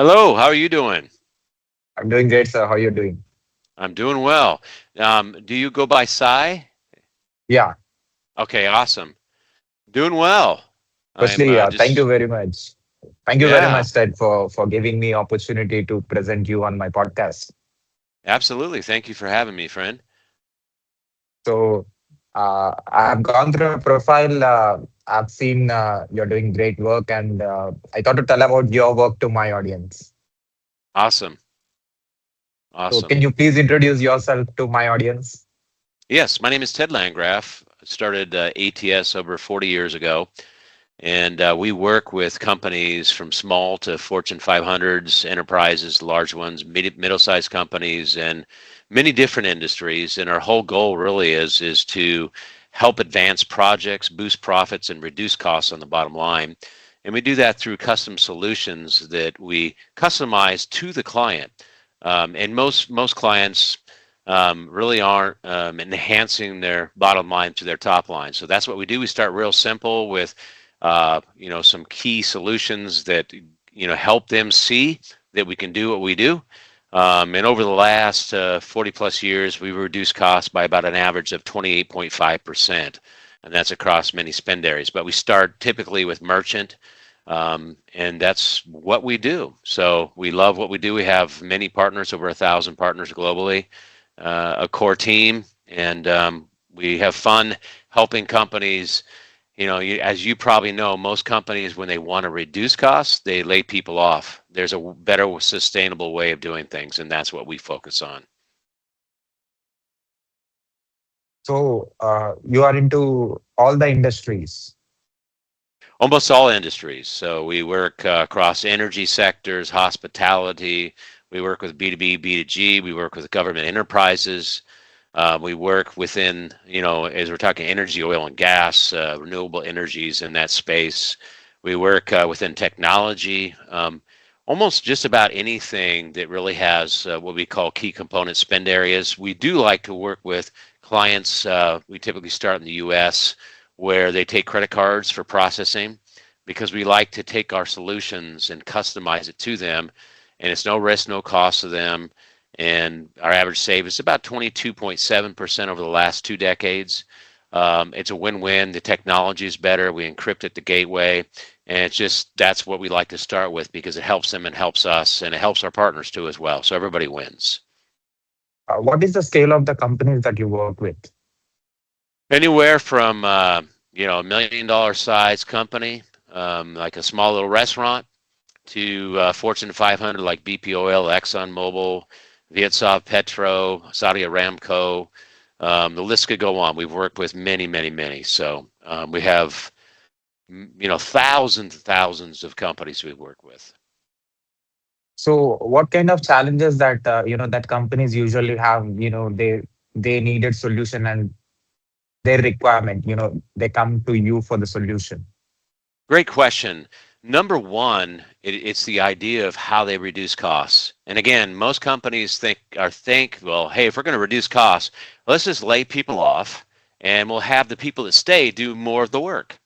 Hello, how are you doing? I'm doing great, sir. How are you doing? I'm doing well. Do you go by Sai? Yeah. Okay, awesome. Doing well. I'm Firstly, thank you just, very much. Thank you very yeah, much, Ted, for giving me opportunity to present you on my podcast. absolutely. Thank you for having me, friend. So, I've gone through your profile. I've seen you're doing great work, and I thought to tell about your work to my audience. Awesome. So, Awesome. can you please introduce yourself to my audience? Yes, my name is Ted Landgraf. I started ATS over 40 years ago, and we work with companies from small to Fortune 500s, enterprises, large ones, middle-sized companies, and many different industries. And our whole goal really is to help advance projects, boost profits, and reduce costs on the bottom line. And we do that through custom solutions that we customize to the client. And most clients really aren't enhancing their bottom line to their top line. So that's what we do. We start real simple with some key solutions that help them see that we can do what we do. And over the last 40 plus years, we've reduced costs by about an average of 28.5%. And that's across many spend areas. But we start typically with merchant, and that's what we do. So we love what we do. We have many partners, over 1,000 partners globally, a core team, and we have fun helping companies. As you probably know, most companies, when they want to reduce costs, they lay people off. There's a better, sustainable way of doing things, and that's what we focus on. So, you are into all the industries. Almost all industries. So we work across energy sectors, hospitality. We work with B2B, B2G. We work with government enterprises. We work within, as we're talking energy, oil and gas, renewable energies in that space. We work within technology, almost just about anything that really has what we call key component spend areas. We do like to work with clients. We typically start in the US where they take credit cards for processing because we like to take our solutions and customize it to them. And it's no risk, no cost to them, and our average save is about 22.7% over the last 2 decades. It's a win-win. The technology is better. We encrypt at the gateway, and it's just that's what we like to start with because it helps them and helps us, and it helps our partners too as well. So everybody wins. What is the scale of the companies that you work with? Anywhere from $1 million size company, like a small little restaurant, to Fortune 500 like BP Oil, ExxonMobil, Vietsoft, Petro, Saudi Aramco. The list could go on. We've worked with many, many, many. So we have, thousands and thousands of companies we work with. So, what kind of challenges that that companies usually have? They needed solution and their requirement. They come to you for the solution. Great question. Number one, it's the idea of how they reduce costs. And again, most companies think, well, hey, if we're going to reduce costs, let's just lay people off and we'll have the people that stay do more of the work.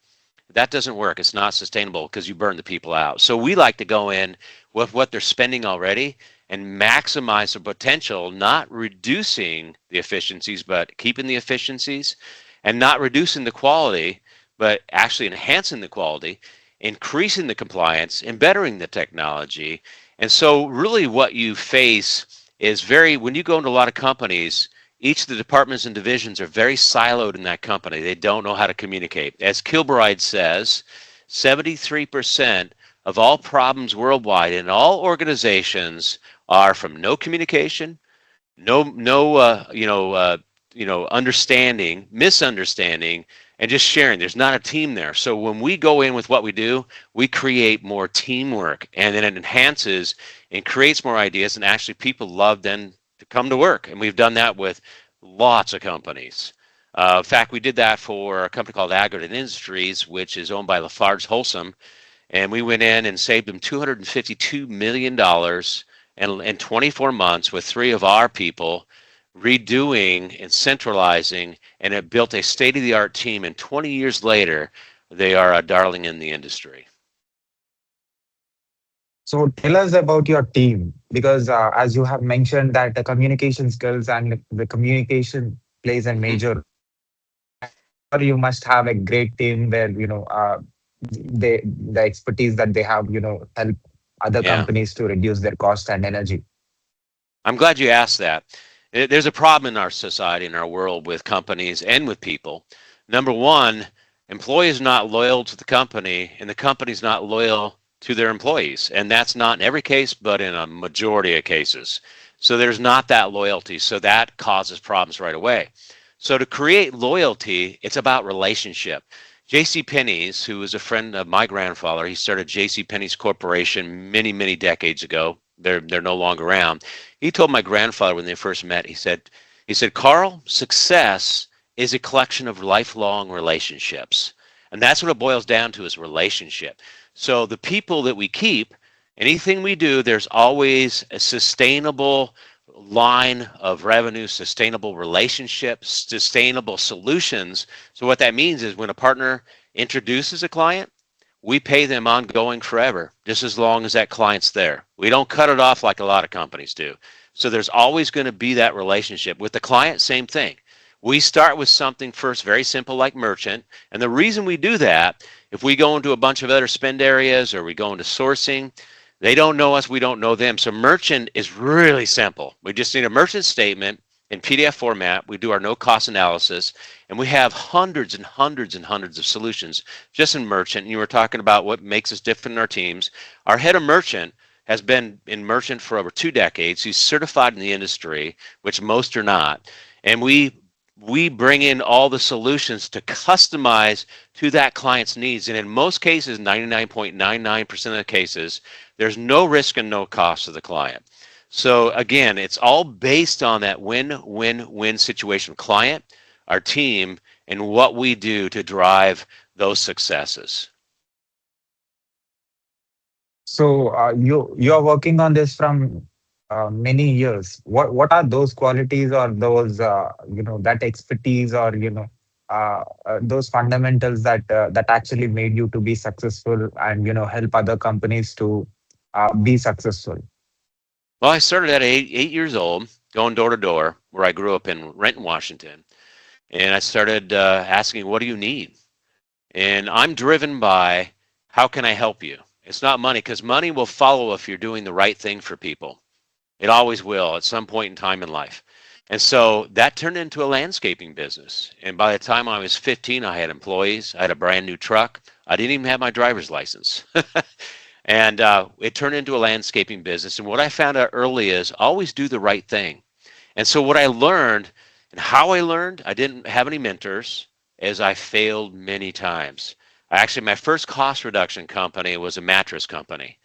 That doesn't work. It's not sustainable because you burn the people out. So we like to go in with what they're spending already and maximize the potential, not reducing the efficiencies, but keeping the efficiencies, and not reducing the quality, but actually enhancing the quality, increasing the compliance, and bettering the technology. And so really what you face is when you go into a lot of companies, each of the departments and divisions are very siloed in that company. They don't know how to communicate. As Kilbride says, 73% of all problems worldwide in all organizations are from no communication, no understanding, misunderstanding, and just sharing. There's not a team there. So when we go in with what we do, we create more teamwork, and then it enhances and creates more ideas, and actually people love then to come to work. And we've done that with lots of companies. In fact, we did that for a company called Aggregate Industries, which is owned by Lafarge Holcim, and we went in and saved them $252 million in 24 months with three of our people redoing and centralizing, and it built a state-of-the-art team. And 20 years later, they are a darling in the industry. So tell us about your team, because as you have mentioned that the communication skills and the communication plays a Hmm. major, I'm sure you must have a great team where, the expertise that they have, help other Yeah. companies to reduce their cost and energy. I'm glad you asked that. There's a problem in our society, in our world, with companies and with people. Number one, employees are not loyal to the company, and the company's not loyal to their employees. And that's not in every case, but in a majority of cases. So there's not that loyalty. So that causes problems right away. So to create loyalty, it's about relationship. J.C. Penney's, who was a friend of my grandfather, he started J.C. Penney's Corporation many, many decades ago. They're no longer around. He told my grandfather when they first met, he said, Carl, success is a collection of lifelong relationships. And that's what it boils down to, is relationship. So the people that we keep, anything we do, there's always a sustainable line of revenue, sustainable relationships, sustainable solutions. So what that means is when a partner introduces a client, we pay them ongoing forever, just as long as that client's there. We don't cut it off like a lot of companies do. So there's always going to be that relationship. With the client, same thing. We start with something first, very simple, like merchant. And the reason we do that, if we go into a bunch of other spend areas or we go into sourcing, they don't know us, we don't know them. So merchant is really simple. We just need a merchant statement in PDF format. We do our no cost analysis, and we have hundreds and hundreds and hundreds of solutions just in merchant. And you were talking about what makes us different in our teams. Our head of merchant has been in merchant for over 2 decades. He's certified in the industry, which most are not. And we bring in all the solutions to customize to that client's needs. And in most cases, 99.99% of the cases, there's no risk and no cost to the client. So again, it's all based on that win-win-win situation. Client, our team, and what we do to drive those successes. So you are working on this from many years. What are those qualities or those that expertise or those fundamentals that actually made you to be successful and help other companies to be successful? Well, I started at 8 years old, going door to door, where I grew up in Renton, Washington. And I started asking, what do you need? And I'm driven by, how can I help you? It's not money, because money will follow if you're doing the right thing for people. It always will at some point in time in life. And so that turned into a landscaping business. And by the time I was 15, I had employees. I had a brand new truck. I didn't even have my driver's license. And it turned into a landscaping business. And what I found out early is always do the right thing. And so what I learned and how I learned, I didn't have any mentors, as I failed many times. Actually, my first cost reduction company was a mattress company.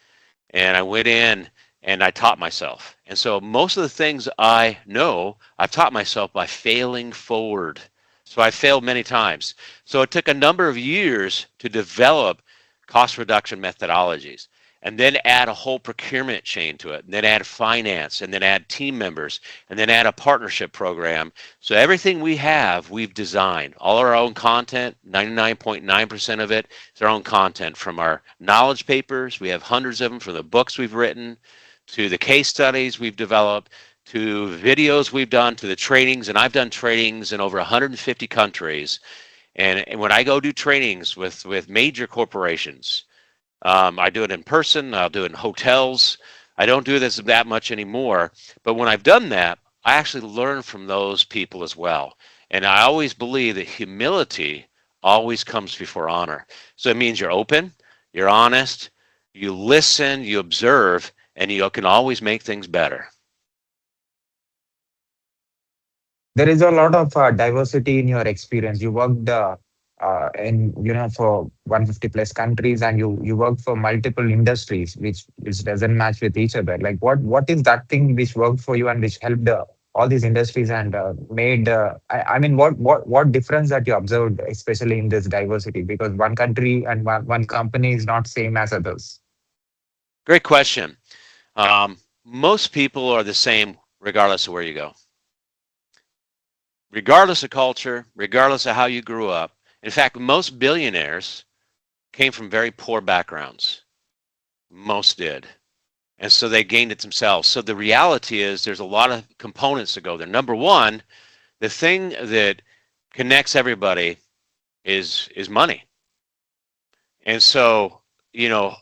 And I went in and I taught myself. And so most of the things I know, I've taught myself by failing forward. So I failed many times. So it took a number of years to develop cost reduction methodologies, and then add a whole procurement chain to it, and then add finance, and then add team members, and then add a partnership program. So everything we have, we've designed. All our own content, 99.9% of it is our own content, from our knowledge papers. We have hundreds of them, from the books we've written, to the case studies we've developed, to videos we've done, to the trainings. And I've done trainings in over 150 countries. And when I go do trainings with major corporations, I do it in person. I'll do it in hotels. I don't do this that much anymore. But when I've done that, I actually learn from those people as well. And I always believe that humility always comes before honor. So it means you're open, you're honest, you listen, you observe, and you can always make things better. There is a lot of diversity in your experience. You worked in for 150 plus countries, and you worked for multiple industries, which doesn't match with each other. Like what is that thing which worked for you and which helped all these industries and made I mean what difference that you observed, especially in this diversity, because one country and one company is not same as others. Great question. Most people are the same regardless of where you go, regardless of culture, regardless of how you grew up. In fact, most billionaires came from very poor backgrounds. Most did. And so they gained it themselves. So the reality is there's a lot of components that go there. Number one, the thing that connects everybody is money. And so, you know,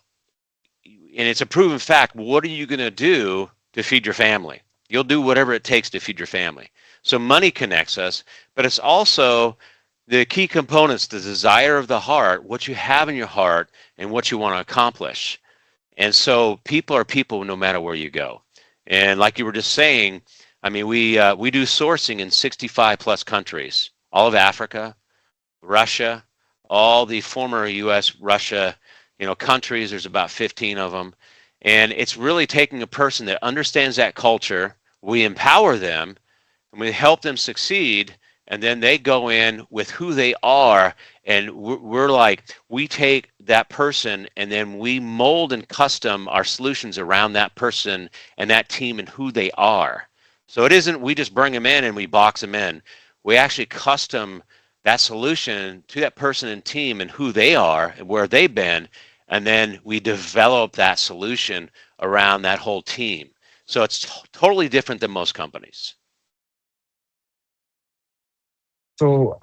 and it's a proven fact, what are you going to do to feed your family? You'll do whatever it takes to feed your family. So money connects us, but it's also the key components, the desire of the heart, what you have in your heart, and what you want to accomplish. And so people are people no matter where you go. And like you were just saying, I mean, we do sourcing in 65 plus countries, all of Africa, Russia, all the former U.S. Russia, countries. There's about 15 of them, and it's really taking a person that understands that culture. We empower them, and we help them succeed, and then they go in with who they are, and we're like, we take that person, and then we mold and custom our solutions around that person and that team and who they are. So it isn't we just bring them in and we box them in. We actually custom that solution to that person and team and who they are and where they've been, and then we develop that solution around that whole team. So it's totally different than most companies. So,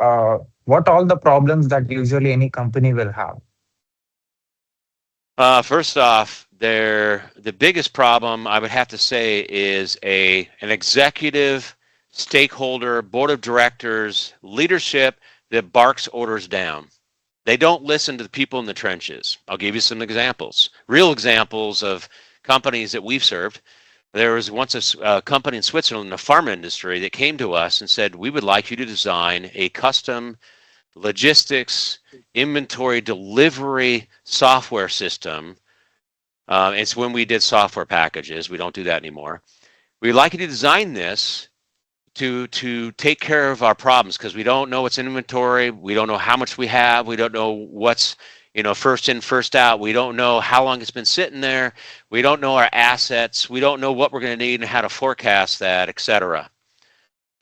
what all the problems that usually any company will have? First off, the biggest problem I would have to say is an executive, stakeholder, board of directors, leadership that barks orders down. They don't listen to the people in the trenches. I'll give you some examples, real examples of companies that we've served. There was once a company in Switzerland in the pharma industry that came to us and said, we would like you to design a custom logistics, inventory, delivery software system. It's when we did software packages. We don't do that anymore. We'd like you to design this to take care of our problems, because we don't know what's in inventory. We don't know how much we have. We don't know what's first in, first out. We don't know how long it's been sitting there. We don't know our assets. We don't know what we're going to need and how to forecast that, etc.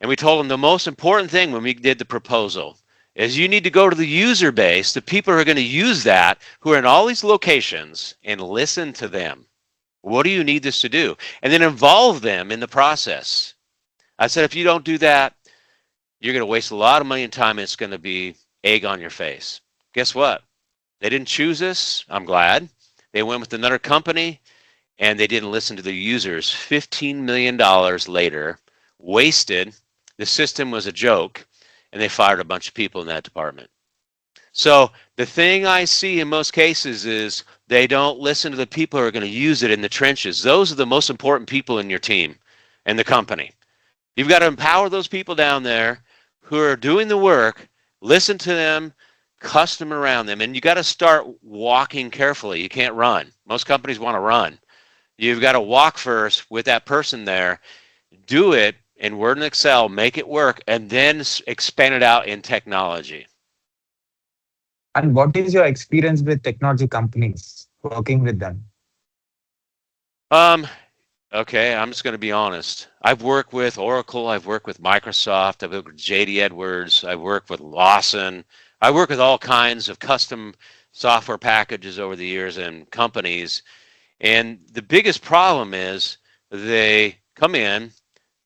And we told them the most important thing when we did the proposal is you need to go to the user base, the people who are going to use that, who are in all these locations, and listen to them. What do you need this to do? And then involve them in the process. I said, if you don't do that, you're going to waste a lot of money and time, and it's going to be egg on your face. Guess what? They didn't choose us. I'm glad. They went with another company, and they didn't listen to the users. $15 million later, wasted. The system was a joke, and they fired a bunch of people in that department. So the thing I see in most cases is they don't listen to the people who are going to use it in the trenches. Those are the most important people in your team and the company. You've got to empower those people down there who are doing the work, listen to them, custom around them, and you got to start walking carefully. You can't run. Most companies want to run. You've got to walk first with that person there, do it in Word and Excel, make it work, and then expand it out in technology. And what is your experience with technology companies, working with them? Okay, I'm just going to be honest. I've worked with Oracle, I've worked with Microsoft, I've worked with JD Edwards, I've worked with Lawson. I work with all kinds of custom software packages over the years and companies. And the biggest problem is they come in,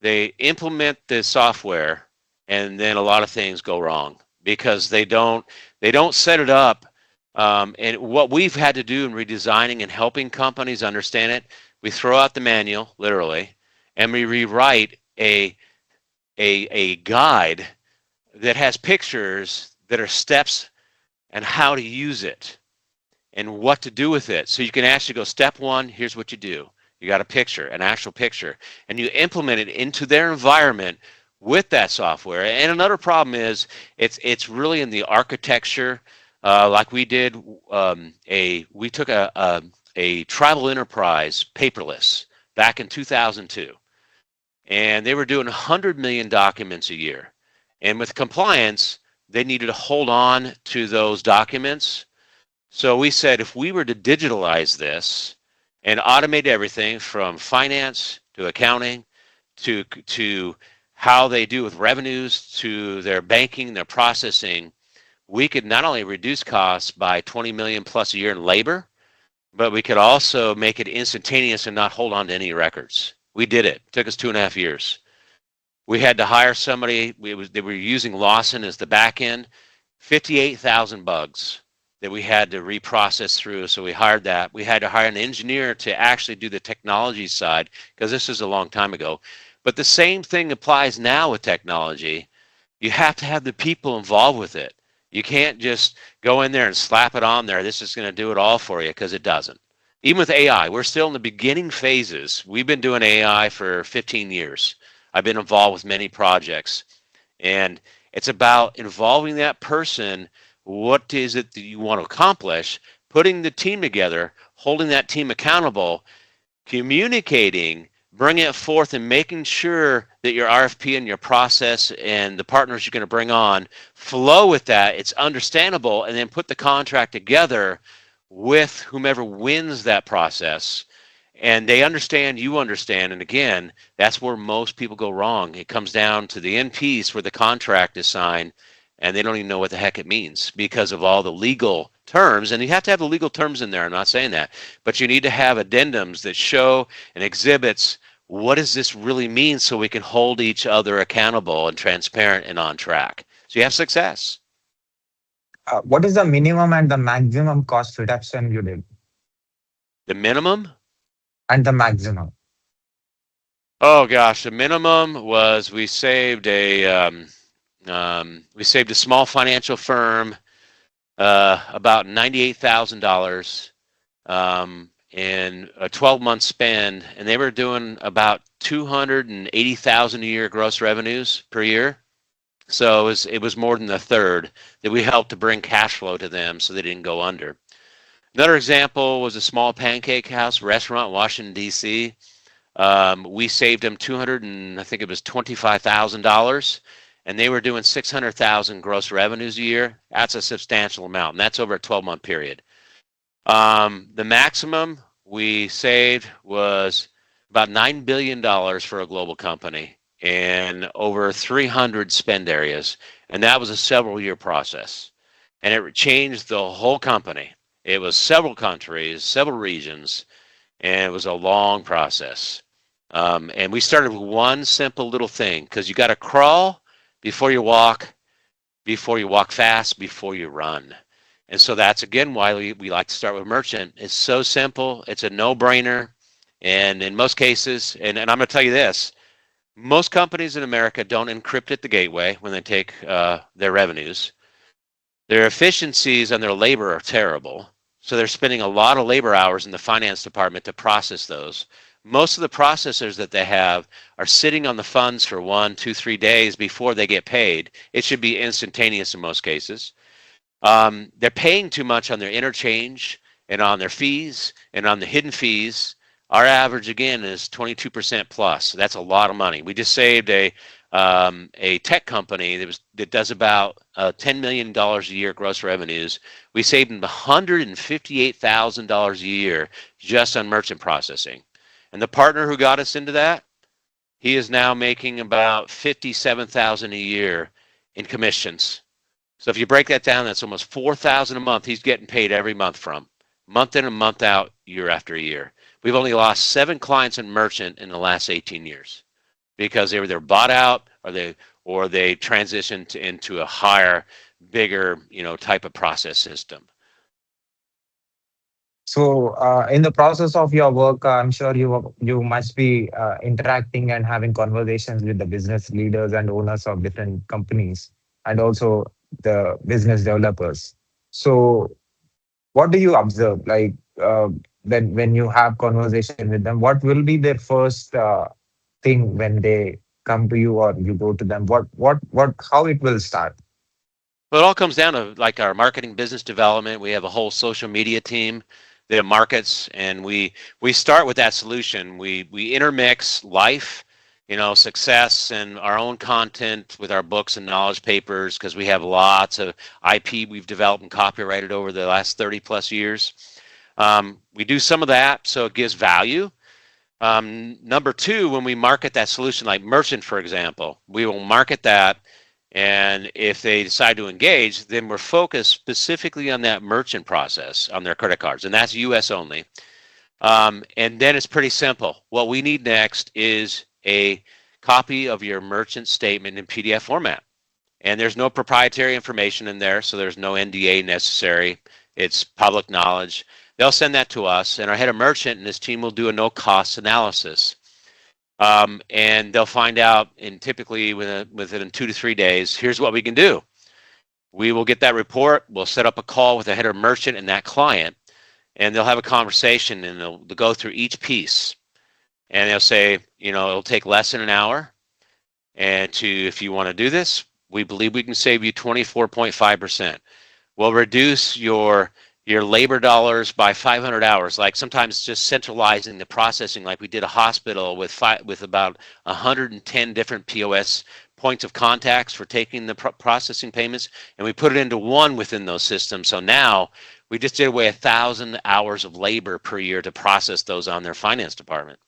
they implement the software, and then a lot of things go wrong because they don't set it up. And what we've had to do in redesigning and helping companies understand it, we throw out the manual, literally, and we rewrite a guide that has pictures that are steps and how to use it and what to do with it. So you can actually go, step one, here's what you do. You got a picture, an actual picture, and you implement it into their environment with that software. And another problem is it's really in the architecture. Like we did, we took a tribal enterprise paperless back in 2002, and they were doing 100 million documents a year. And with compliance, they needed to hold on to those documents. So we said, if we were to digitalize this and automate everything from finance to accounting to how they do with revenues to their banking, their processing, we could not only reduce costs by 20 million plus a year in labor, but we could also make it instantaneous and not hold on to any records. We did it. It took us 2.5 years. We had to hire somebody. They were using Lawson as the back end. 58,000 bugs that we had to reprocess through. So we hired that. We had to hire an engineer to actually do the technology side, because this is a long time ago. But the same thing applies now with technology. You have to have the people involved with it. You can't just go in there and slap it on there. This is going to do it all for you, because it doesn't. Even with AI, we're still in the beginning phases. We've been doing AI for 15 years. I've been involved with many projects, and it's about involving that person. What is it that you want to accomplish? Putting the team together, holding that team accountable, communicating, bringing it forth, and making sure that your RFP and your process and the partners you're going to bring on flow with that. It's understandable, and then put the contract together with whomever wins that process, and they understand, you understand. And again, that's where most people go wrong. It comes down to the end piece where the contract is signed, and they don't even know what the heck it means because of all the legal terms. And you have to have the legal terms in there. I'm not saying that, but you need to have addendums that show and exhibits what does this really mean, so we can hold each other accountable and transparent and on track, so you have success. What is the minimum and the maximum cost reduction you did, The minimum? and the maximum? Oh gosh, the minimum was we saved a small financial firm about $98,000 in a 12-month spend, and they were doing about 280,000 a year gross revenues per year. So it was more than a third that we helped to bring cash flow to them, so they didn't go under. Another example was a small pancake house restaurant in Washington, D.C. We saved them 200 and I think it was $25,000, and they were doing 600,000 gross revenues a year. That's a substantial amount, and that's over a 12-month period. The maximum we saved was about $9 billion for a global company and over 300 spend areas, and that was a several-year process, and it changed the whole company. It was several countries, several regions, and it was a long process. And we started with one simple little thing, because you got to crawl before you walk fast before you run. And so that's again why we like to start with merchant. It's so simple, it's a no-brainer, and in most cases, and I'm going to tell you this, most companies in America don't encrypt at the gateway when they take their revenues. Their efficiencies on their labor are terrible, so they're spending a lot of labor hours in the finance department to process those. Most of the processors that they have are sitting on the funds for 1, 2, 3 days before they get paid. It should be instantaneous in most cases. They're paying too much on their interchange and on their fees and on the hidden fees. Our average, again, is 22% plus. That's a lot of money. We just saved a tech company that does about $10 million a year gross revenues. We saved them $158,000 a year just on merchant processing. And the partner who got us into that, he is now making about $57,000 a year in commissions. So if you break that down, that's almost $4,000 a month he's getting paid every month from, month in and month out, year after year. We've only lost 7 clients in merchant in the last 18 years because they were either bought out or they transitioned into a higher, bigger, type of process system. So, in the process of your work, I'm sure you must be interacting and having conversations with the business leaders and owners of different companies, and also the business developers. So, what do you observe? Like, when you have conversation with them, what will be their first thing when they come to you or you go to them? How it will start? Well, it all comes down to like our marketing, business development. We have a whole social media team that markets, and we start with that solution. We intermix life, success, and our own content with our books and knowledge papers, because we have lots of IP we've developed and copyrighted over the last 30 plus years. We do some of that, so it gives value. Number two, when we market that solution, like merchant, for example, we will market that And if they decide to engage, then we're focused specifically on that merchant process on their credit cards, and that's US only. And then it's pretty simple. What we need next is a copy of your merchant statement in PDF format. And there's no proprietary information in there, so there's no NDA necessary. It's public knowledge. They'll send that to us, and our head of merchant and his team will do a no-cost analysis. And they'll find out, and typically within 2 to 3 days, here's what we can do. We will get that report. We'll set up a call with the head of merchant and that client, and they'll have a conversation, and they'll go through each piece. And they'll say, it'll take less than an hour. And if you want to do this, we believe we can save you 24.5%. We'll reduce your labor dollars by 500 hours. Like sometimes just centralizing the processing, like we did a hospital with about 110 different POS points of contacts for taking the processing payments, and we put it into one within those systems. So now we just did away 1,000 hours of labor per year to process those on their finance department.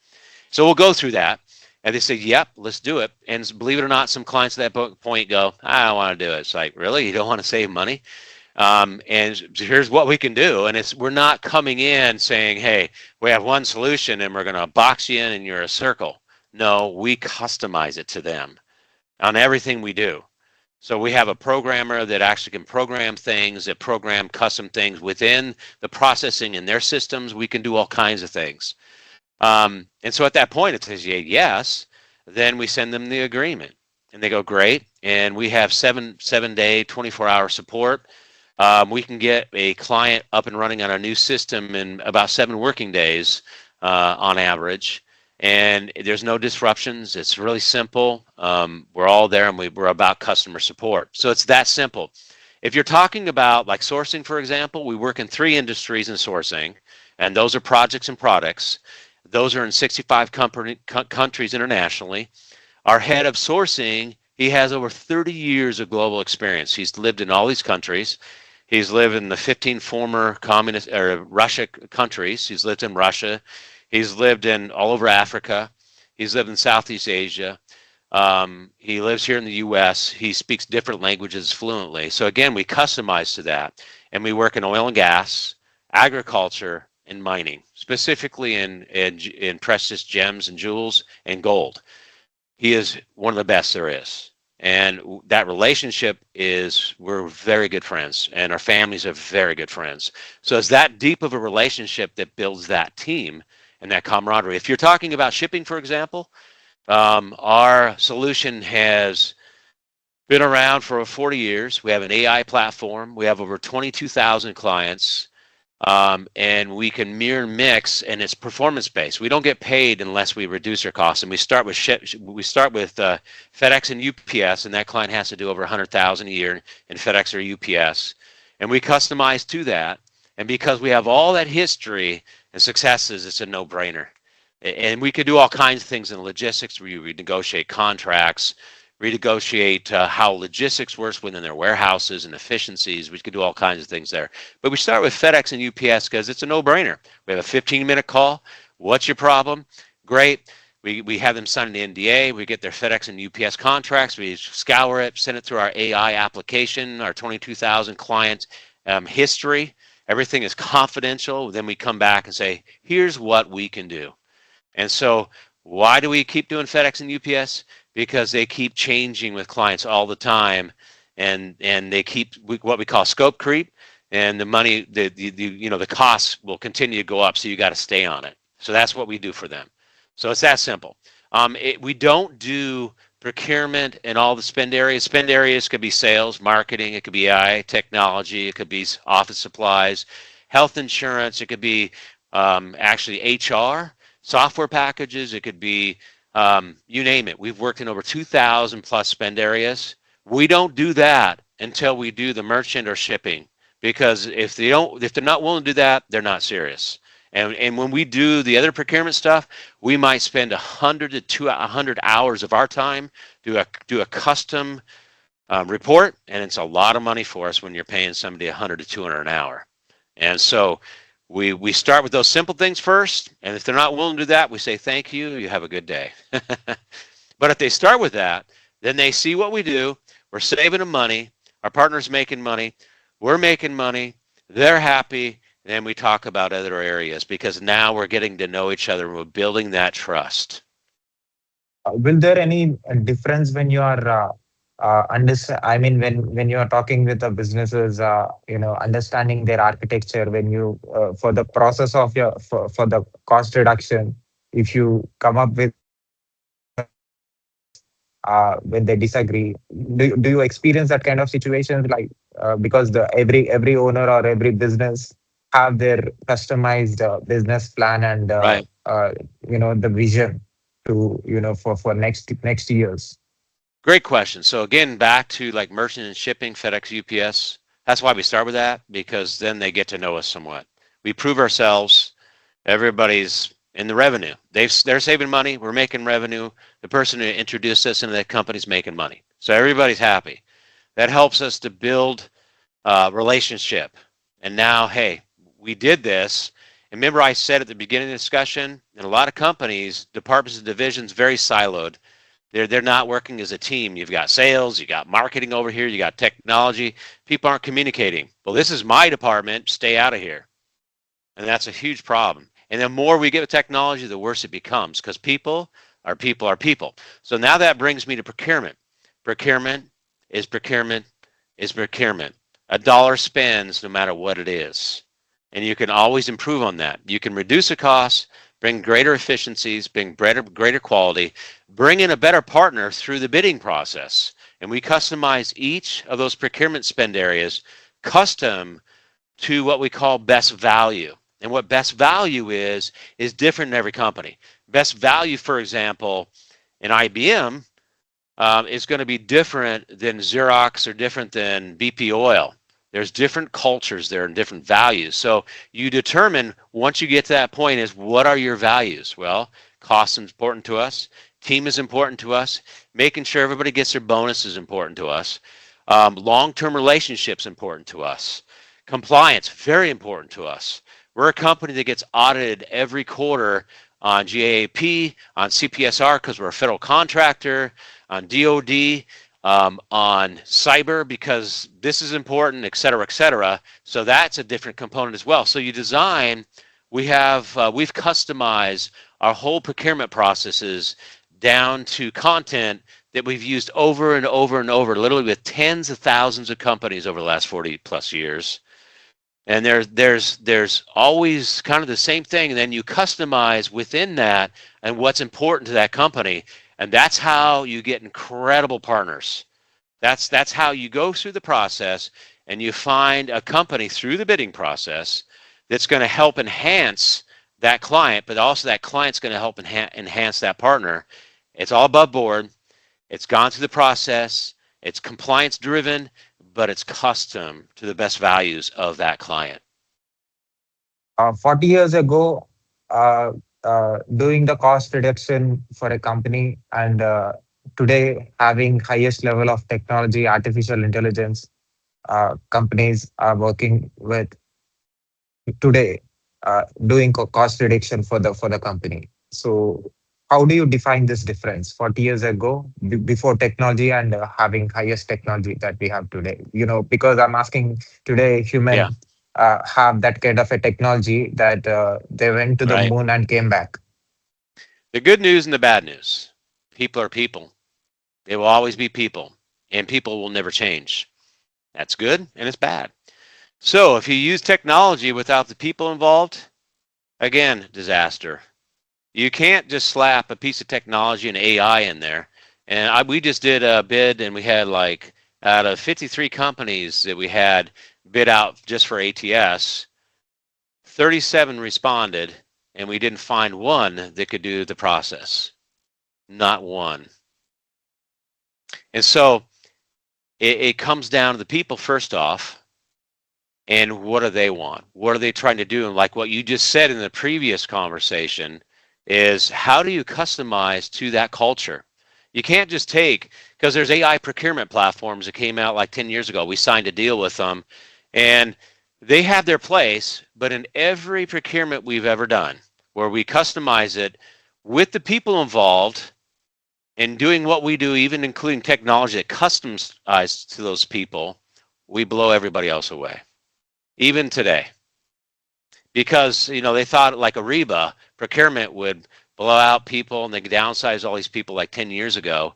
So we'll go through that. And they say, yep, let's do it. And believe it or not, some clients at that point go, I don't want to do it. It's like, really? You don't want to save money? And here's what we can do. And we're not coming in saying, hey, we have one solution and we're going to box you in and you're a circle. No, we customize it to them on everything we do. So we have a programmer that actually can program things, that program custom things within the processing in their systems. We can do all kinds of things. And so at that point, it says, yes, then we send them the agreement. And they go, great. And we have seven-day, 24-hour support. We can get a client up and running on our new system in about 7 working days on average. And there's no disruptions. It's really simple. We're all there, and we're about customer support. So it's that simple. If you're talking about like sourcing, for example, we work in 3 industries in sourcing, and those are projects and products. Those are in 65 countries internationally. Our head of sourcing, he has over 30 years of global experience. He's lived in all these countries. He's lived in the 15 former communist or Russia countries. He's lived in Russia. He's lived in all over Africa. He's lived in Southeast Asia. He lives here in the U.S. He speaks different languages fluently. So again, we customize to that. And we work in oil and gas, agriculture, and mining, specifically in precious gems and jewels and gold. He is one of the best there is. And that relationship we're very good friends, and our families are very good friends. So it's that deep of a relationship that builds that team and that camaraderie. If you're talking about shipping, for example, our solution has been around for over 40 years. We have an AI platform. We have over 22,000 clients. And we can mirror mix, and it's performance based. We don't get paid unless we reduce our costs. And we start with FedEx and UPS, and that client has to do over 100,000 a year in FedEx or UPS, and we customize to that. And because we have all that history and successes, it's a no-brainer. And we could do all kinds of things in logistics. We renegotiate contracts, renegotiate how logistics works within their warehouses and efficiencies. We could do all kinds of things there. But we start with FedEx and UPS because it's a no-brainer. We have a 15-minute call. What's your problem? Great. We have them sign an NDA. We get their FedEx and UPS contracts. We scour it, send it through our AI application, our 22,000 clients history. Everything is confidential. Then we come back and say, here's what we can do. And so why do we keep doing FedEx and UPS? Because they keep changing with clients all the time, and they keep what we call scope creep, and the money, the costs will continue to go up, so you got to stay on it. So that's what we do for them. So it's that simple. We don't do procurement and all the spend areas. Spend areas could be sales, marketing, it could be AI, technology, it could be office supplies, health insurance, it could be actually HR, software packages, it could be you name it. We've worked in over 2,000 plus spend areas. We don't do that until we do the merchant or shipping, because if they're not willing to do that, they're not serious. And when we do the other procurement stuff, we might spend 100 to 200 hours of our time do a custom report, and it's a lot of money for us when you're paying somebody 100 to 200 an hour. And so we start with those simple things first, and if they're not willing to do that, we say thank you, you have a good day. But if they start with that, then they see what we do. We're saving them money. Our partner's making money. We're making money. They're happy. And then we talk about other areas because now we're getting to know each other and we're building that trust. Will there any difference when you are understand? I mean, when you are talking with the businesses, understanding their architecture, when you for the process of for the cost reduction, if you come up with when they disagree, do you experience that kind of situations like because the every owner or every business have their customized business plan and Right. the vision to for next years. Great question. So again, back to like merchant and shipping, FedEx, UPS. That's why we start with that, because then they get to know us somewhat. We prove ourselves. Everybody's in the revenue. They're saving money. We're making revenue. The person who introduced us into that company's making money. So everybody's happy. That helps us to build a relationship. And now, hey, we did this. And remember I said at the beginning of the discussion, in a lot of companies, departments and divisions, very siloed. They're not working as a team. You've got sales, you got marketing over here, you got technology. People aren't communicating. Well, this is my department. Stay out of here. And that's a huge problem. And the more we get with technology, the worse it becomes because people are people are people. So now that brings me to procurement. Procurement is procurement is procurement. A dollar spends no matter what it is. And you can always improve on that. You can reduce the costs, bring greater efficiencies, bring greater quality, bring in a better partner through the bidding process. And we customize each of those procurement spend areas custom to what we call best value. And what best value is different in every company. Best value, for example, in IBM is going to be different than Xerox or different than BP Oil. There's different cultures there and different values. So you determine once you get to that point is what are your values? Well, cost is important to us. Team is important to us. Making sure everybody gets their bonus is important to us. Long-term relationships important to us. Compliance, very important to us. We're a company that gets audited every quarter on GAAP, on CPSR because we're a federal contractor, on DOD, on cyber because this is important, et cetera, et cetera. So that's a different component as well. So you design, we've customized our whole procurement processes down to content that we've used over and over and over, literally with tens of thousands of companies over the last 40 plus years. And there's always kind of the same thing, and then you customize within that and what's important to that company, and that's how you get incredible partners. That's how you go through the process and you find a company through the bidding process that's going to help enhance that client, but also that client's going to help enhance that partner. It's all above board. It's gone through the process. It's compliance driven, but it's custom to the best values of that client. 40 years ago, doing the cost reduction for a company and today having highest level of technology, artificial intelligence, companies are working with today, doing cost reduction for the company. So how do you define this difference 40 years ago before technology and having highest technology that we have today? Because I'm asking today, Yeah, human have that kind of a technology that they went to the right. moon and came back. The good news and the bad news. People are people. They will always be people, and people will never change. That's good and it's bad. So if you use technology without the people involved, again, disaster. You can't just slap a piece of technology and AI in there. And we just did a bid, and we had like out of 53 companies that we had bid out just for ATS, 37 responded, and we didn't find one that could do the process. Not one. And so it comes down to the people first off, and what do they want? What are they trying to do? And like what you just said in the previous conversation is how do you customize to that culture? You can't just take, because there's AI procurement platforms that came out like 10 years ago. We signed a deal with them, and they have their place, but in every procurement we've ever done, where we customize it with the people involved, And doing what we do, even including technology that customized to those people, we blow everybody else away, even today. Because, they thought like Ariba, procurement would blow out people and they downsize all these people like 10 years ago.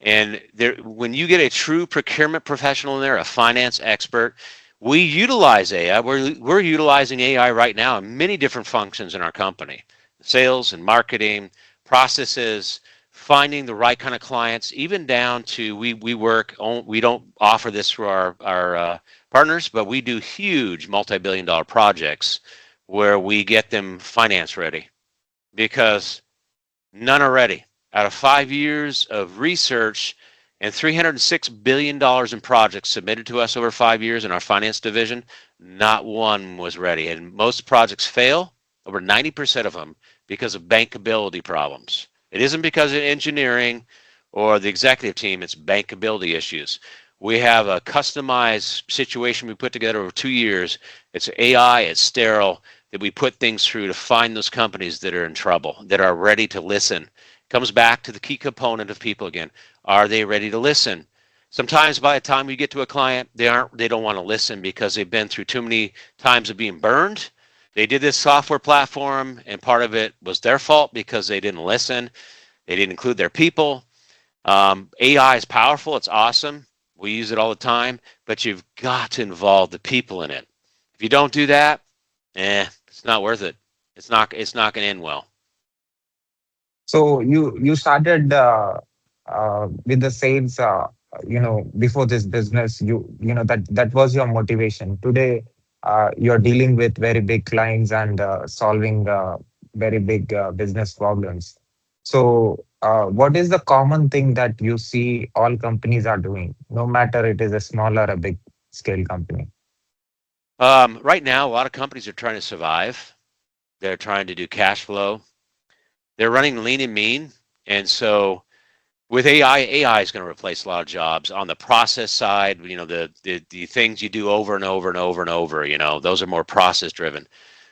And when you get a true procurement professional in there, a finance expert, we utilize AI. We're utilizing AI right now in many different functions in our company: sales and marketing, processes, finding the right kind of clients, even down to we don't offer this through our partners, but we do huge multi-billion-dollar projects where we get them finance ready, because none are ready. Out of 5 years of research and $306 billion in projects submitted to us over 5 years in our finance division, not one was ready. And most projects fail, over 90% of them, because of bankability problems. It isn't because of engineering or the executive team, it's bankability issues. We have a customized situation we put together over 2 years. It's AI, it's sterile, that we put things through to find those companies that are in trouble, that are ready to listen. Comes back to the key component of people again. Are they ready to listen? Sometimes by the time we get to a client, they don't want to listen because they've been through too many times of being burned. They did this software platform and part of it was their fault because they didn't listen. They didn't include their people. AI is powerful. It's awesome. We use it all the time, but you've got to involve the people in it. If you don't do that, it's not worth it. It's not going to end well. So you started with the sales, before this business. That was your motivation. Today, you're dealing with very big clients and solving very big business problems. So, what is the common thing that you see all companies are doing, no matter it is a small or a big scale company? Right now, a lot of companies are trying to survive. They're trying to do cash flow. They're running lean and mean. And so with AI is going to replace a lot of jobs on the process side. The things you do over and over and over and over, those are more process driven.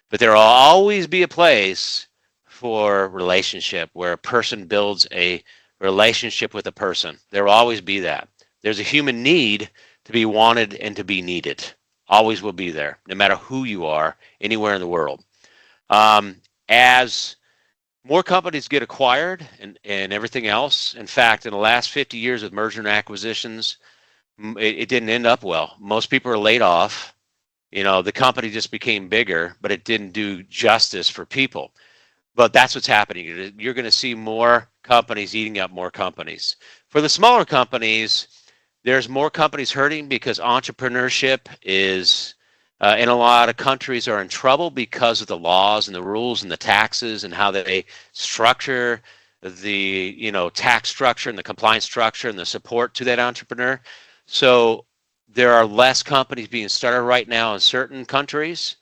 But there will always be a place for relationship where a person builds a relationship with a person. There will always be that. There's a human need to be wanted and to be needed. Always will be there, no matter who you are, anywhere in the world. As more companies get acquired and everything else. In fact, in the last 50 years of merger and acquisitions, it didn't end up well. Most people are laid off. The company just became bigger, but it didn't do justice for people. But that's what's happening. You're going to see more companies eating up more companies. For the smaller companies, there's more companies hurting because entrepreneurship is in a lot of countries are in trouble because of the laws and the rules and the taxes and how they structure the tax structure and the compliance structure and the support to that entrepreneur. So there are less companies being started right now in certain countries.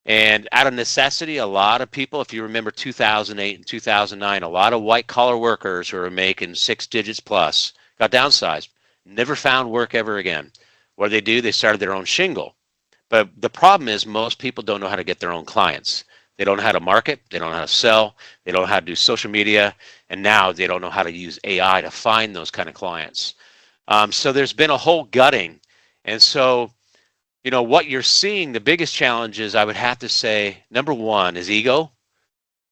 And out of necessity, a lot of people, if you remember 2008 and 2009, a lot of white collar workers who were making 6 digits plus got downsized, never found work ever again. What do? They started their own shingle. But the problem is most people don't know how to get their own clients. They don't know how to market. They don't know how to sell. They don't know how to do social media. And now they don't know how to use AI to find those kind of clients. So there's been a whole gutting. And so, what you're seeing, the biggest challenge is, I would have to say, number one is ego.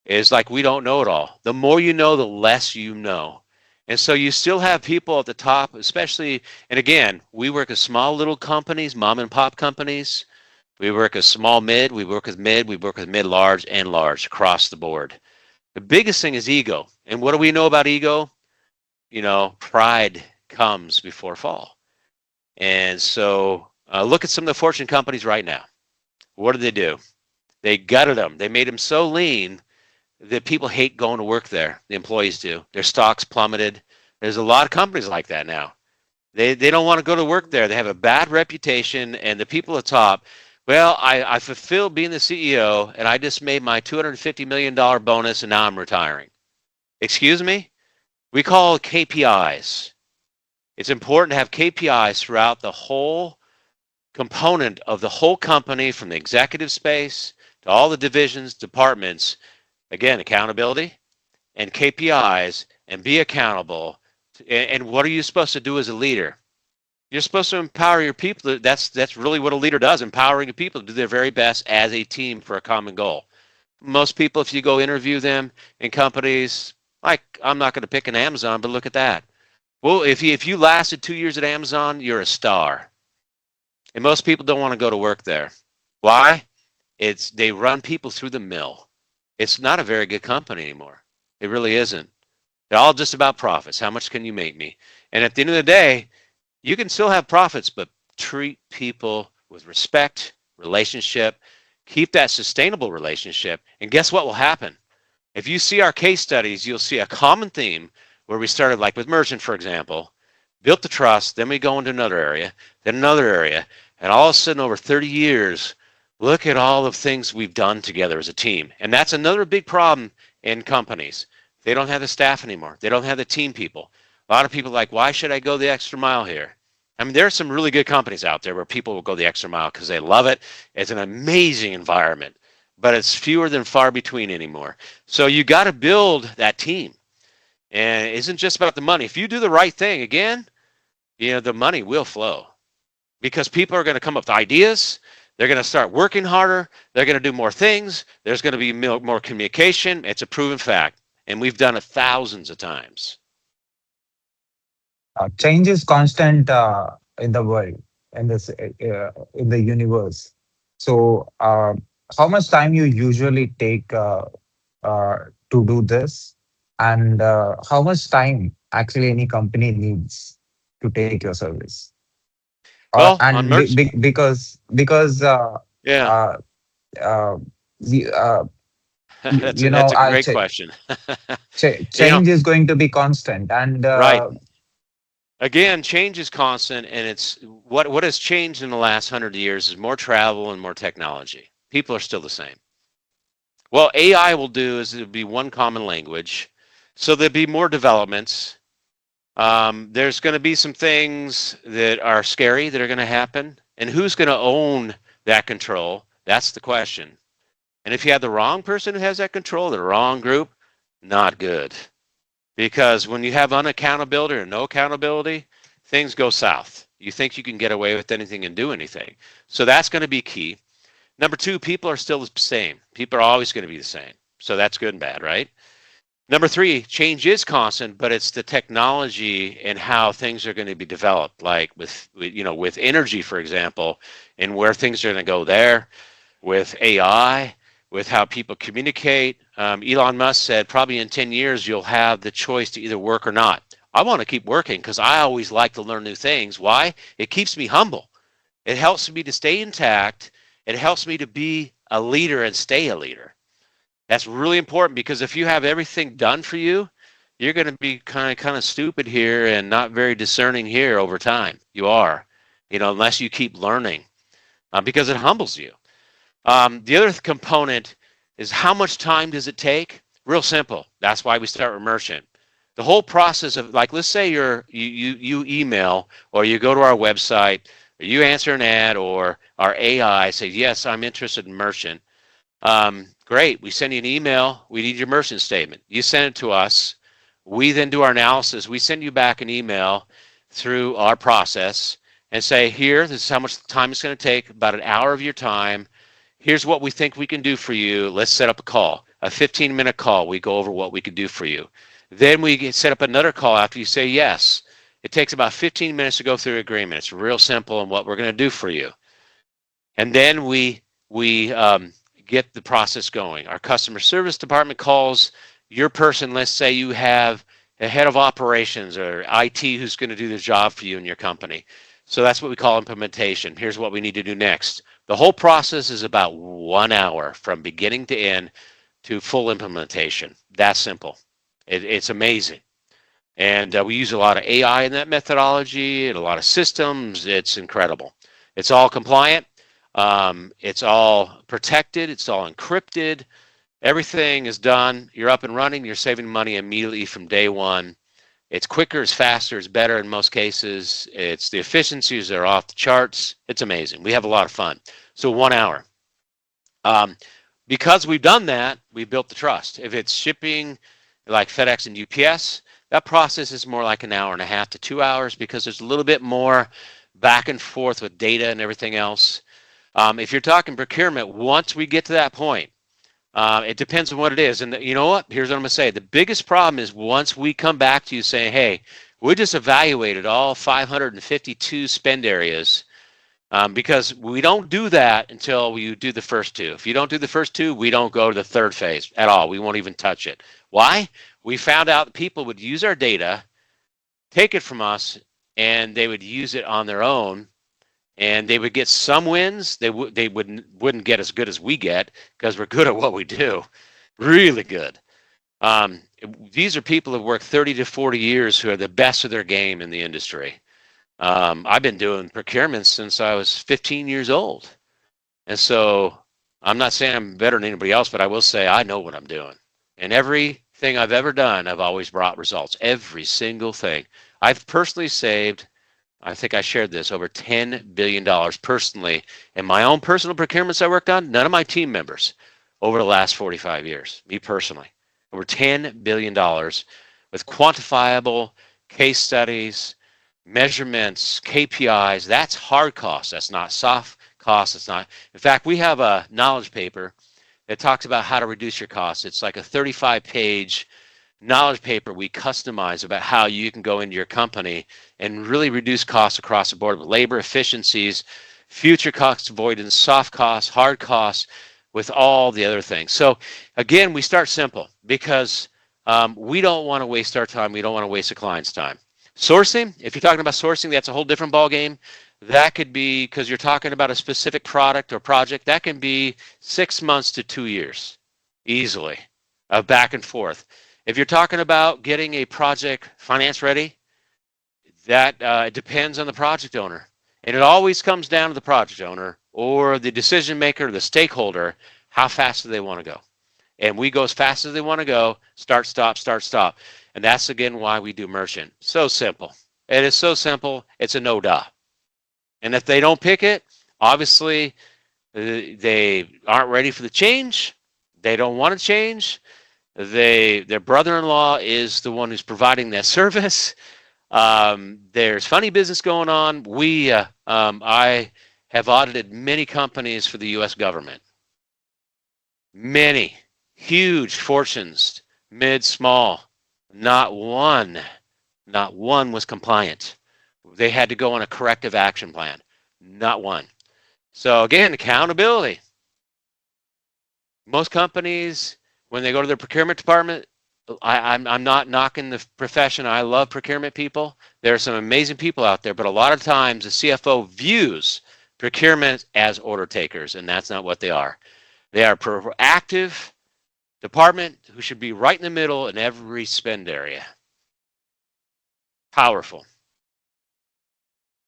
Is like, we don't know it all. The more you know, the less you know. And so you still have people at the top, especially, and again, we work with small little companies, mom and pop companies. We work with small mid, we work with mid large and large across the board. The biggest thing is ego. And what do we know about ego? Pride comes before fall. And so look at some of the Fortune companies right now. What did they do? They gutted them. They made them so lean that people hate going to work there. The employees do. Their stocks plummeted. There's a lot of companies like that now. They don't want to go to work there. They have a bad reputation, and the people at the top, well, I fulfilled being the CEO, and I just made my $250 million bonus, and now I'm retiring. Excuse me? We call it KPIs. It's important to have KPIs throughout the whole component of the whole company, from the executive space to all the divisions, departments. Again, accountability and KPIs, and be accountable And what are you supposed to do as a leader? You're supposed to empower your people. That's really what a leader does, empowering the people to do their very best as a team for a common goal. Most people, if you go interview them in companies, like I'm not going to pick an Amazon, but look at that. Well, if you lasted 2 years at Amazon, you're a star. And most people don't want to go to work there. Why? It's they run people through the mill. It's not a very good company anymore. It really isn't. They're all just about profits. How much can you make me? And at the end of the day, you can still have profits, but treat people with respect, relationship, keep that sustainable relationship. And guess what will happen? If you see our case studies, you'll see a common theme where we started, like with Merchant, for example, built the trust, then we go into another area, then another area, and all of a sudden, over 30 years, look at all the things we've done together as a team. And that's another big problem in companies. They don't have the staff anymore. They don't have the team people. A lot of people are like, why should I go the extra mile here? I mean, there are some really good companies out there where people will go the extra mile because they love it. It's an amazing environment, but it's fewer than far between anymore. So you got to build that team. And it isn't just about the money. If you do the right thing, again, the money will flow because people are going to come up with ideas. They're going to start working harder. They're going to do more things. There's going to be more communication. It's a proven fact. And we've done it thousands of times. Change is constant in the world, in the universe. So, how much time you usually take to do this, and how much time actually any company needs to take your service? Well, on And merch, because yeah, uh, uh, the, that's a, know, that's a great question. you know, change is going to be constant, and right. Again, change is constant, and it's what has changed in the last 100 years is more travel and more technology. People are still the same. What AI will do is it'll be one common language, so there'll be more developments. There's going to be some things that are scary that are going to happen, and who's going to own that control? That's the question. And if you have the wrong person who has that control, the wrong group, not good. Because when you have unaccountability or no accountability, things go south. You think you can get away with anything and do anything. So that's going to be key. Number two, people are still the same. People are always going to be the same. So that's good and bad, right? Number three, change is constant, but it's the technology and how things are going to be developed, like with energy, for example, and where things are going to go there, with AI, with how people communicate. Elon Musk said probably in 10 years you'll have the choice to either work or not. I want to keep working because I always like to learn new things. Why? It keeps me humble. It helps me to stay intact. It helps me to be a leader and stay a leader. That's really important because if you have everything done for you, you're going to be kind of stupid here and not very discerning here over time. You are, unless you keep learning, because it humbles you. The other component is how much time does it take? Real simple. That's why we start with Merchant. The whole process of, like, let's say you email or you go to our website or you answer an ad or our AI says, yes, I'm interested in Merchant. Great. We send you an email. We need your Merchant statement. You send it to us. We then do our analysis. We send you back an email through our process and say, here, this is how much time it's going to take, about an hour of your time. Here's what we think we can do for you. Let's set up a call, a 15-minute call. We go over what we can do for you. Then we set up another call after you say yes. It takes about 15 minutes to go through the agreement. It's real simple on what we're going to do for you. And then we get the process going. Our customer service department calls your person. Let's say you have a head of operations or IT who's going to do the job for you in your company. So that's what we call implementation. Here's what we need to do next. The whole process is about 1 hour from beginning to end to full implementation. That's simple. It's amazing. And we use a lot of AI in that methodology and a lot of systems. It's incredible. It's all compliant. It's all protected. It's all encrypted. Everything is done. You're up and running. You're saving money immediately from day one. It's quicker, it's faster, it's better in most cases. It's the efficiencies are off the charts. It's amazing. We have a lot of fun. So 1 hour. Because we've done that, we built the trust. If it's shipping like FedEx and UPS, That process is more like an hour and a half to 2 hours because there's a little bit more back and forth with data and everything else. If you're talking procurement, once we get to that point, it depends on what it is. And you know what? Here's what I'm going to say. The biggest problem is once we come back to you saying, hey, we just evaluated all 552 spend areas, because we don't do that until you do the first two. If you don't do the first two, we don't go to the third phase at all. We won't even touch it. Why? We found out that people would use our data, take it from us, and they would use it on their own. And they would get some wins. They wouldn't get as good as we get because we're good at what we do, really good. These are people who have worked 30 to 40 years who are the best of their game in the industry. I've been doing procurement since I was 15 years old. And so I'm not saying I'm better than anybody else, but I will say I know what I'm doing. And everything I've ever done, I've always brought results. Every single thing. I've personally saved, I think I shared this, over $10 billion personally in my own personal procurements I worked on. None of my team members over the last 45 years, me personally. Over $10 billion with quantifiable case studies, measurements, KPIs. That's hard costs. That's not soft costs. It's not. In fact, we have a knowledge paper that talks about how to reduce your costs. It's like a 35-page knowledge paper we customize about how you can go into your company and really reduce costs across the board with labor efficiencies, future cost avoidance, soft costs, hard costs, with all the other things. So again, we start simple because we don't want to waste our time. We don't want to waste a client's time. Sourcing, if you're talking about sourcing, that's a whole different ballgame. That could be, because you're talking about a specific product or project, that can be 6 months to 2 years, easily, of back and forth. If you're talking about getting a project finance ready, that depends on the project owner. And it always comes down to the project owner or the decision maker, the stakeholder, how fast do they want to go? And we go as fast as they want to go, start, stop, start, stop. And that's, again, why we do merchant. So simple. It is so simple, it's a no-duh. And if they don't pick it, obviously, they aren't ready for the change. They don't want to change. Their brother-in-law is the one who's providing that service. There's funny business going on. I have audited many companies for the U.S. government. Many huge fortunes, mid, small. Not one was compliant. They had to go on a corrective action plan. Not one. So again, accountability. Most companies, when they go to their procurement department, I'm not knocking the profession. I love procurement people. There are some amazing people out there, but a lot of times the CFO views procurement as order takers, and that's not what they are. They are proactive department who should be right in the middle in every spend area. Powerful.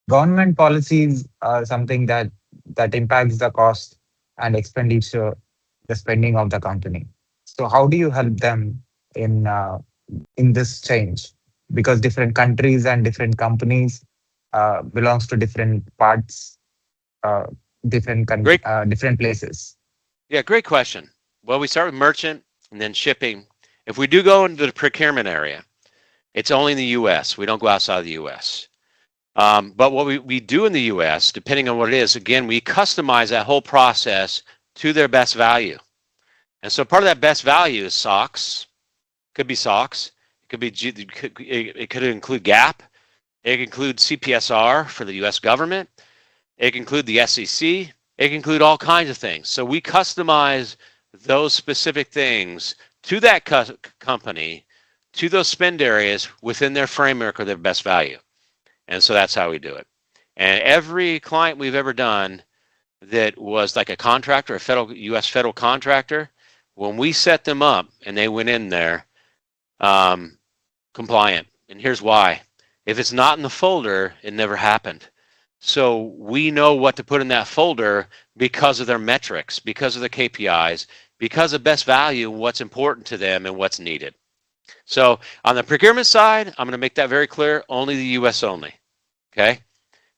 Government policies are something that impacts the cost and expenditure, the spending of the company. So how do you help them in this change? Because different countries and different companies belongs to different parts, Great. different places. Yeah, great question. Well, we start with merchant and then shipping. If we do go into the procurement area, it's only in the U.S. We don't go outside of the U.S. But what we do in the U.S., depending on what it is, again, we customize that whole process to their best value. And so part of that best value is SOX. Could be SOX. It could include GAAP. It could include CPSR for the U.S. government. It can include the SEC. It can include all kinds of things. So we customize those specific things to that company, to those spend areas within their framework or their best value. And so that's how we do it. And every client we've ever done that was like a contractor, a U.S. federal contractor, when we set them up and they went in there, compliant. And here's why. If it's not in the folder, it never happened. So we know what to put in that folder because of their metrics, because of the KPIs, because of best value, what's important to them and what's needed. So on the procurement side, I'm going to make that very clear, only the U.S. only, okay?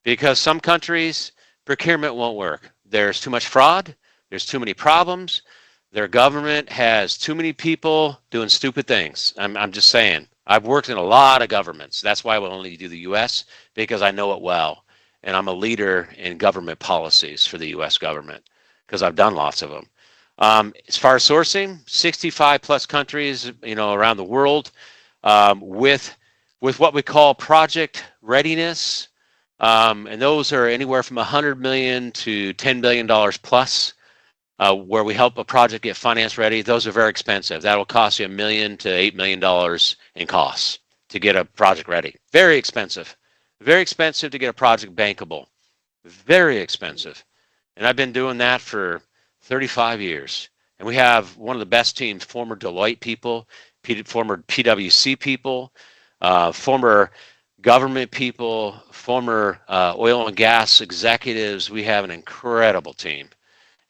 Because some countries, procurement won't work. There's too much fraud. There's too many problems. Their government has too many people doing stupid things. I'm just saying. I've worked in a lot of governments. That's why I will only do the U.S. because I know it well, and I'm a leader in government policies for the U.S. government because I've done lots of them. As far as sourcing, 65 plus countries, around the world, with what we call project readiness, and those are anywhere from 100 million to $10 billion plus. Where we help a project get finance ready, those are very expensive. That will cost you $1 million to $8 million in costs to get a project ready. Very expensive. Very expensive to get a project bankable. Very expensive. And I've been doing that for 35 years. And we have one of the best teams, former Deloitte people, former PwC people, former government people, former oil and gas executives. We have an incredible team.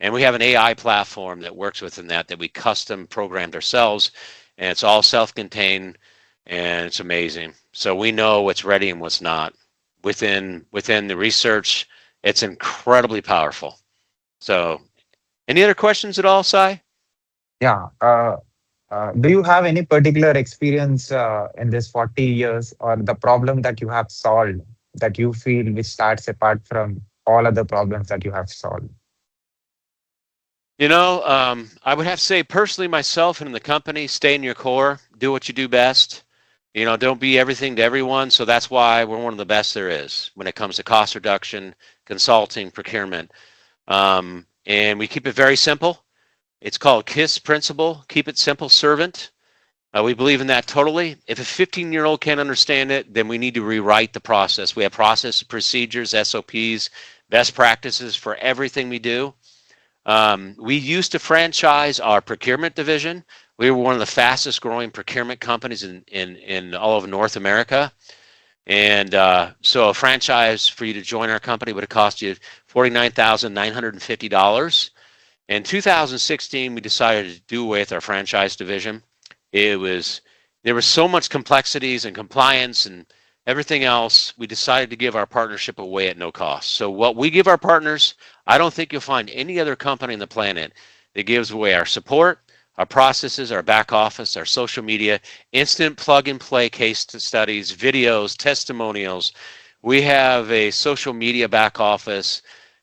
And we have an AI platform that works within that we custom programmed ourselves, and it's all self-contained, and it's amazing. So we know what's ready and what's not. Within the research, it's incredibly powerful. So, any other questions at all, Sai? Yeah. Do you have any particular experience in this 40 years, or the problem that you have solved that you feel which starts apart from all other problems that you have solved? I would have to say personally myself and in the company, stay in your core, do what you do best. Don't be everything to everyone. So that's why we're one of the best there is when it comes to cost reduction, consulting, procurement. And we keep it very simple. It's called KISS principle, keep it simple, servant. We believe in that totally. If a 15-year-old can't understand it, then we need to rewrite the process. We have processes, procedures, SOPs, best practices for everything we do. We used to franchise our procurement division. We were one of the fastest growing procurement companies in all of North America. And so a franchise for you to join our company would have cost you $49,950. In 2016, we decided to do away with our franchise division. There was so much complexities and compliance and everything else. We decided to give our partnership away at no cost. So what we give our partners, I don't think you'll find any other company on the planet that gives away our support, our processes, our back office, our social media, instant plug and play case studies, videos, testimonials. We have a social media back office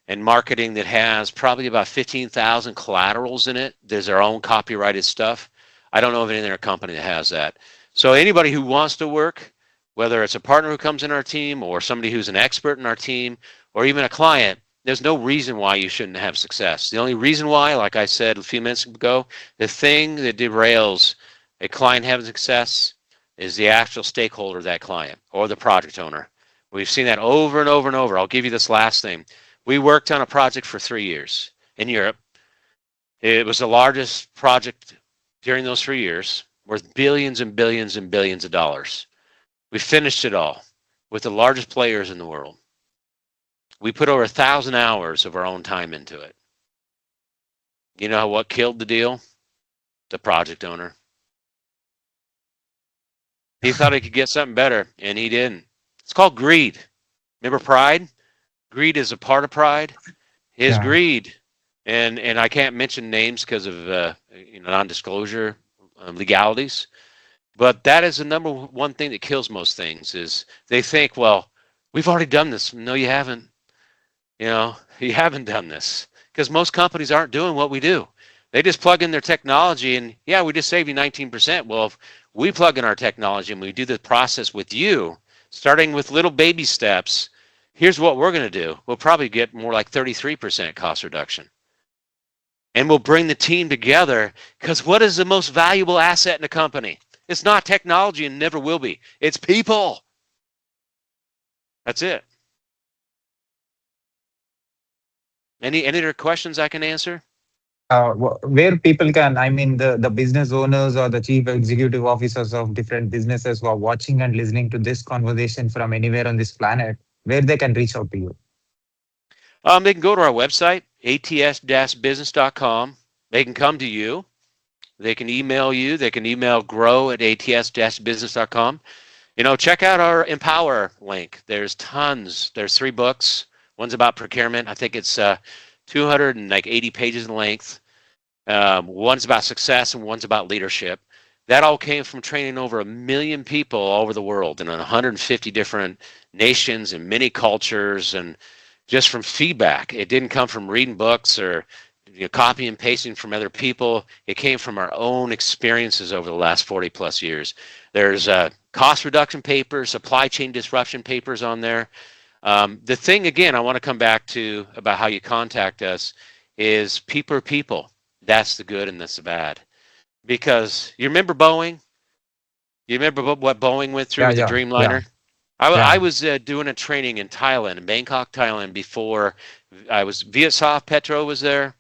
and marketing that has probably about 15,000 collaterals in it. There's our own copyrighted stuff. I don't know of any other company that has that. So anybody who wants to work, whether it's a partner who comes in our team or somebody who's an expert in our team or even a client, there's no reason why you shouldn't have success. The only reason why, like I said a few minutes ago, the thing that derails a client having success is the actual stakeholder of that client or the project owner. We've seen that over and over and over. I'll give you this last thing. We worked on a project for 3 years in Europe. It was the largest project during those 3 years, worth billions and billions and billions of dollars. We finished it all with the largest players in the world. We put over 1,000 hours of our own time into it. You know what killed the deal? The project owner. He thought he could get something better, and he didn't. It's called greed. Remember pride? Greed is a part of pride. His Yeah. greed, and I can't mention names because of non-disclosure legalities, but that is the number one thing that kills most things. Is they think, well, we've already done this. No, you haven't. You haven't done this because most companies aren't doing what we do. They just plug in their technology and yeah, we just save you 19%. Well, if we plug in our technology and we do the process with you, starting with little baby steps, here's what we're going to do. We'll probably get more like 33% cost reduction. And we'll bring the team together because what is the most valuable asset in a company? It's not technology and never will be. It's people. That's it. Any other questions I can answer? Where people can, I mean, the business owners or the chief executive officers of different businesses who are watching and listening to this conversation from anywhere on this planet, where they can reach out to you. They can go to our website, ats-business.com. They can come to you. They can email you. They can email grow@ats-business.com. Check out our Empower link. There's tons. There's 3 books. One's about procurement. I think it's 280 pages in length. One's about success and one's about leadership. That all came from training over 1 million people all over the world in 150 different nations and many cultures, and just from feedback. It didn't come from reading books or copy and pasting from other people. It came from our own experiences over the last 40 plus years. There's cost reduction papers, supply chain disruption papers on there. The thing, again, I want to come back to about how you contact us is people are people. That's the good and that's the bad. Because you remember Boeing? You remember what Boeing went through Yeah, with the yeah, yeah, Dreamliner? yeah. I was doing a training in Thailand, in Bangkok, Thailand, before I was. Vietsoft Petro was there.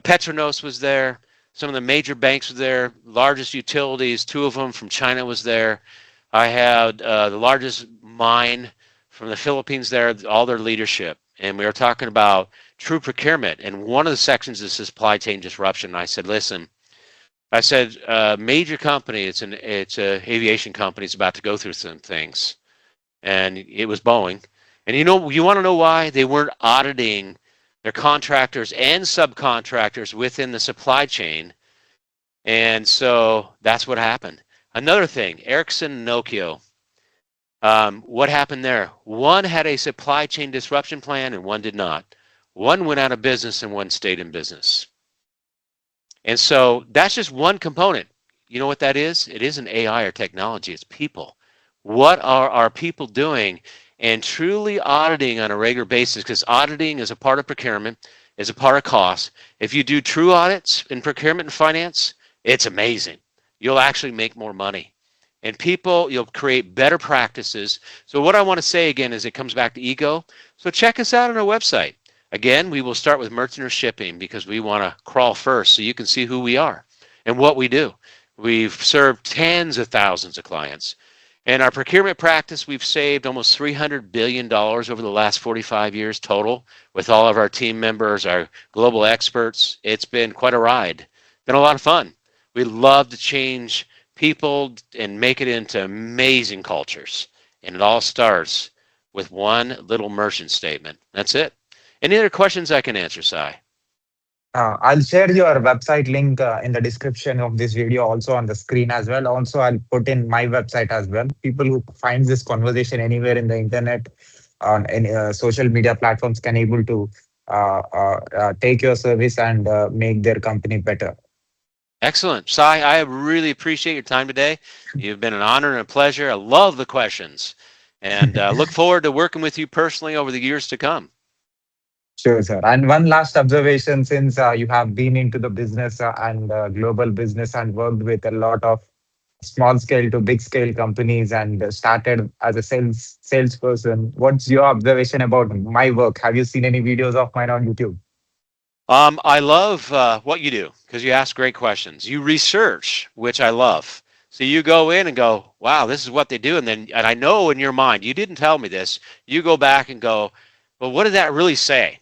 Petronas was there. Some of the major banks were there. Largest utilities, two of them from China was there. I had the largest mine from the Philippines there, all their leadership. And we were talking about true procurement. And one of the sections is supply chain disruption. And I said, listen, I said, major company, it's a aviation company, is about to go through some things. And it was Boeing. And you want to know why? They weren't auditing their contractors and subcontractors within the supply chain. And so that's what happened. Another thing, Ericsson and Nokia. What happened there? One had a supply chain disruption plan and one did not. One went out of business and one stayed in business. And so that's just one component. You know what that is? It isn't AI or technology, it's people. What are our people doing and truly auditing on a regular basis? Because auditing is a part of procurement, is a part of cost. If you do true audits in procurement and finance, it's amazing. You'll actually make more money. And people, you'll create better practices. So what I want to say again is it comes back to ego. So check us out on our website. Again, we will start with merchant or shipping because we want to crawl first so you can see who we are and what we do. We've served tens of thousands of clients. In our procurement practice, we've saved almost $300 billion over the last 45 years total with all of our team members, our global experts. It's been quite a ride. Been a lot of fun. We love to change people and make it into amazing cultures. And it all starts with one little merchant statement. That's it. Any other questions I can answer, Sai? I'll share your website link in the description of this video, also on the screen as well. Also, I'll put in my website as well. People who find this conversation anywhere in the internet, on any social media platforms, can able to take your service and make their company better. Excellent. Sai, I really appreciate your time today. You've been an honor and a pleasure. I love the questions and look forward to working with you personally over the years to come. Sure, sir. And one last observation, since you have been into the business and global business and worked with a lot of small scale to big scale companies and started as a salesperson, what's your observation about my work? Have you seen any videos of mine on YouTube? I love what you do because you ask great questions. You research, which I love. So you go in and go, wow, this is what they do. And I know in your mind, you didn't tell me this. You go back and go, well, what did that really say?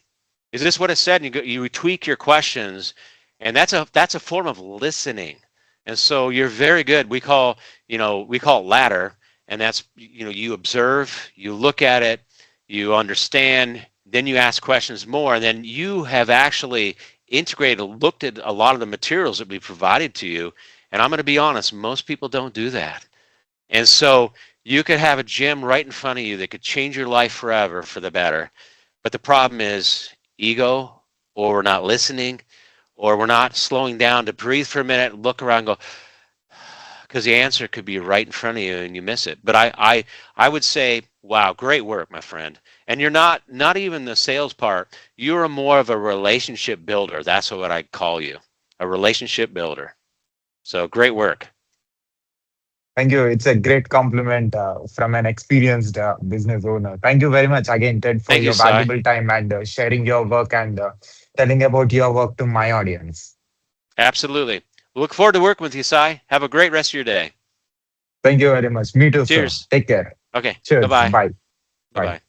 Is this what it said? And you tweak your questions, and that's a form of listening. And so you're very good. We call it ladder, and that's you observe, you look at it, you understand, then you ask questions more, and then you have actually integrated, looked at a lot of the materials that we provided to you. And I'm going to be honest, most people don't do that. And so you could have a gem right in front of you that could change your life forever for the better. But the problem is ego, or we're not listening, or we're not slowing down to breathe for a minute and look around and go, because the answer could be right in front of you and you miss it. But I would say, wow, great work, my friend. And you're not even the sales part. You're more of a relationship builder. That's what I call you, a relationship builder. So great work. Thank you. It's a great compliment from an experienced business owner. Thank you very much again, Ted, for Thank you, your Sai. valuable time and sharing your work and telling about your work to my audience. Absolutely. Look forward to working with you, Sai. Have a great rest of your day. Thank you very much. Me too, sir. Cheers. Take care. Okay. Cheers. Bye-bye. Bye. Bye. Bye-bye.